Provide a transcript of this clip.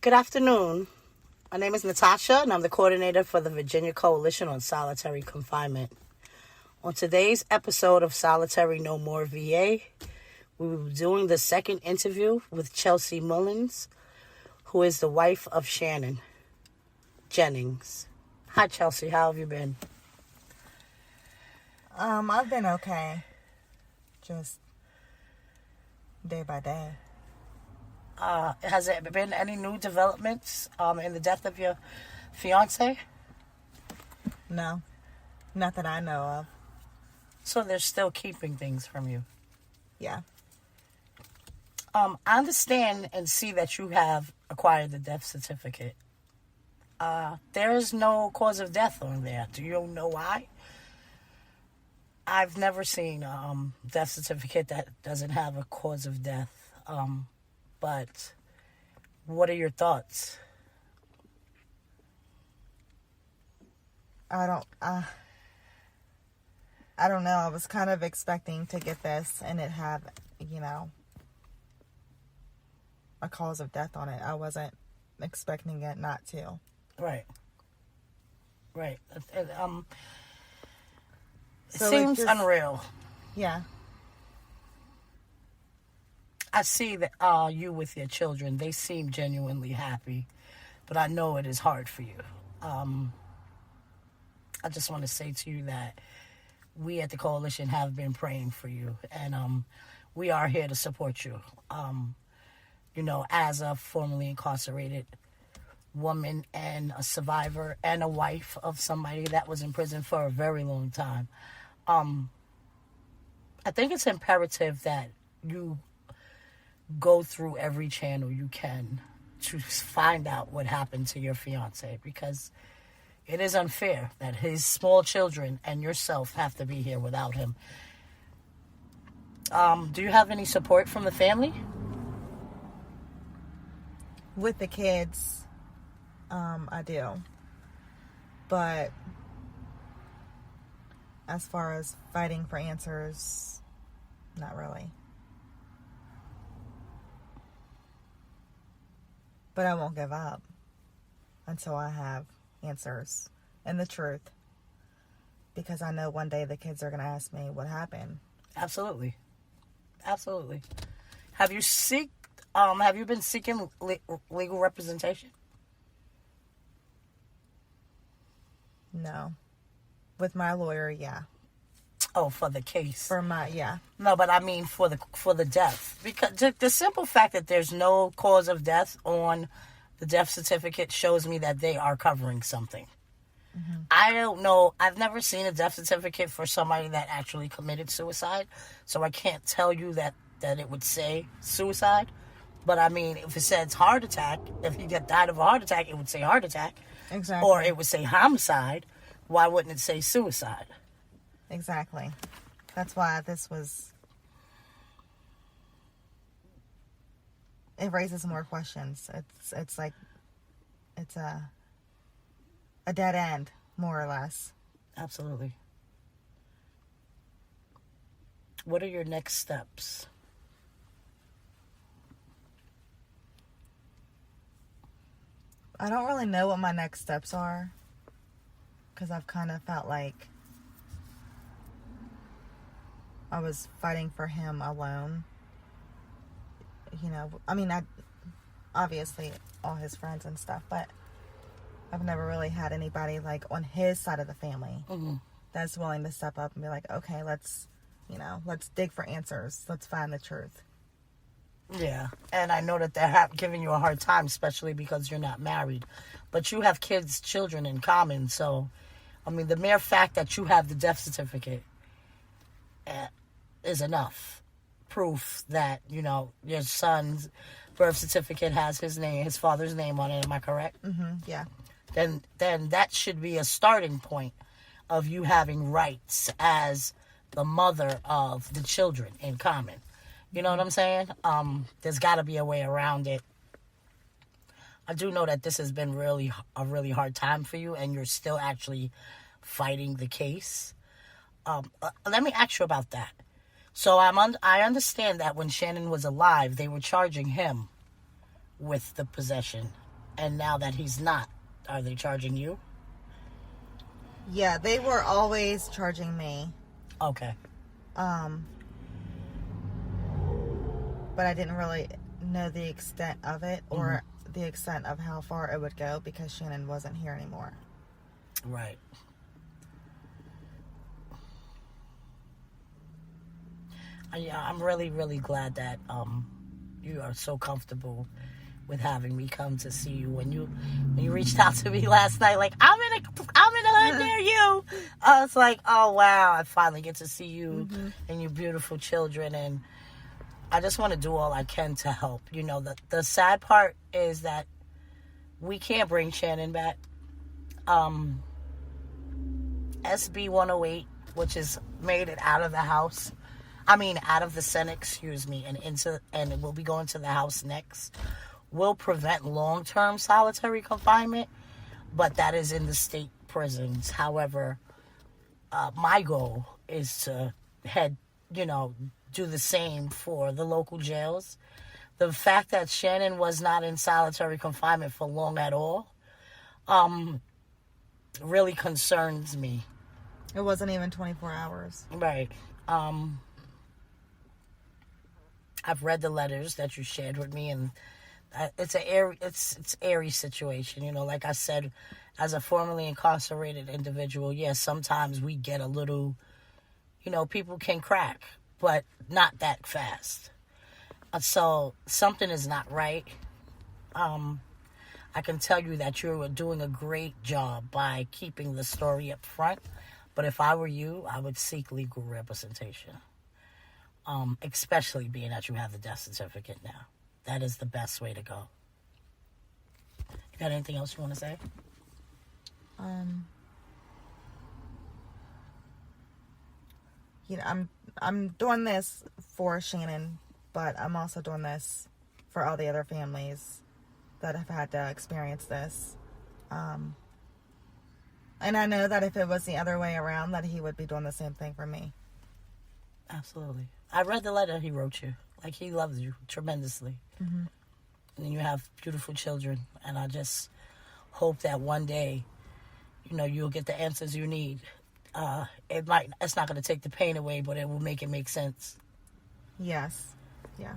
Good afternoon. My name is Natasha, and I'm the coordinator for the Virginia Coalition on Solitary Confinement. On today's episode of Solitary No More VA, we will be doing the second interview with Chelsea Mullins, who is the wife of Shannon Jennings. Hi, Chelsea. How have you been? I've been okay. Just day by day. Has there been any new developments in the death of your fiance? No, not that I know of. So they're still keeping things from you. Yeah. I understand and see that you have acquired the death certificate. There is no cause of death on there. Do you know why? I've never seen a death certificate that doesn't have a cause of death. But what are your thoughts? I don't know. I was kind of expecting to get this and it had, a cause of death on it. I wasn't expecting it not to. Right. It So seems just, unreal. Yeah. I see that you with your children, they seem genuinely happy, but I know it is hard for you. I just want to say to you that we at the Coalition have been praying for you, and we are here to support you. As a formerly incarcerated woman and a survivor and a wife of somebody that was in prison for a very long time, I think it's imperative that you go through every channel you can to find out what happened to your fiance, because it is unfair that his small children and yourself have to be here without him. Do you have any support from the family? With the kids, I do. But as far as fighting for answers, not really. But I won't give up until I have answers and the truth. Because I know one day the kids are going to ask me what happened. Absolutely. Have you been seeking legal representation? No. With my lawyer, yeah. Oh, for the case. Yeah. No, but I mean for the death. Because the simple fact that there's no cause of death on the death certificate shows me that they are covering something. Mm-hmm. I don't know. I've never seen a death certificate for somebody that actually committed suicide, so I can't tell you that it would say suicide. But I mean, if it says heart attack, if he died of a heart attack, it would say heart attack. Exactly. Or it would say homicide. Why wouldn't it say suicide? Exactly. That's why it raises more questions. It's like it's a dead end, more or less. Absolutely. What are your next steps? I don't really know what my next steps are, because I've kind of felt like I was fighting for him alone. Obviously all his friends and stuff, but I've never really had anybody like on his side of the family that's willing to step up and be like, okay, let's dig for answers. Let's find the truth. Yeah, and I know that they're giving you a hard time, especially because you're not married. But you have children in common, so, I mean, the mere fact that you have the death certificate is enough proof that, your son's birth certificate has his father's name on it. Am I correct? Mm-hmm, yeah. Then that should be a starting point of you having rights as the mother of the children in common. You know what I'm saying? There's got to be a way around it. I do know that this has been a really hard time for you, and you're still actually fighting the case. Let me ask you about that. So I understand that when Shannon was alive, they were charging him with the possession And now that he's not, are they charging you? Yeah, they were always charging me. Okay. But I didn't really know the extent of it or the extent of how far it would go because Shannon wasn't here anymore. Right. I'm really, really glad that you are so comfortable with having me come to see you. When you reached out to me last night, like, I'm in the hood near you. I was like, oh wow, I finally get to see you and your beautiful children, and I just want to do all I can to help. You know, the sad part is that we can't bring Shannon back. SB 108, which is made it out of the House. Out of the Senate, and it will be going to the House next, will prevent long-term solitary confinement, but that is in the state prisons. However, my goal is to do the same for the local jails. The fact that Shannon was not in solitary confinement for long at all, really concerns me. It wasn't even 24 hours. Right. I've read the letters that you shared with me, and it's airy situation. You know, like I said, as a formerly incarcerated individual, yes, sometimes we get a little, people can crack, but not that fast. So something is not right. I can tell you that you're doing a great job by keeping the story up front. But if I were you, I would seek legal representation. Especially being that you have the death certificate now. That is the best way to go. You got anything else you want to say? I'm doing this for Shannon, but I'm also doing this for all the other families that have had to experience this. And I know that if it was the other way around, that he would be doing the same thing for me. Absolutely. I read the letter he wrote you. Like, he loves you tremendously. And you have beautiful children. And I just hope that one day, you'll get the answers you need. It's not going to take the pain away, but it will make it make sense. Yes. Yeah.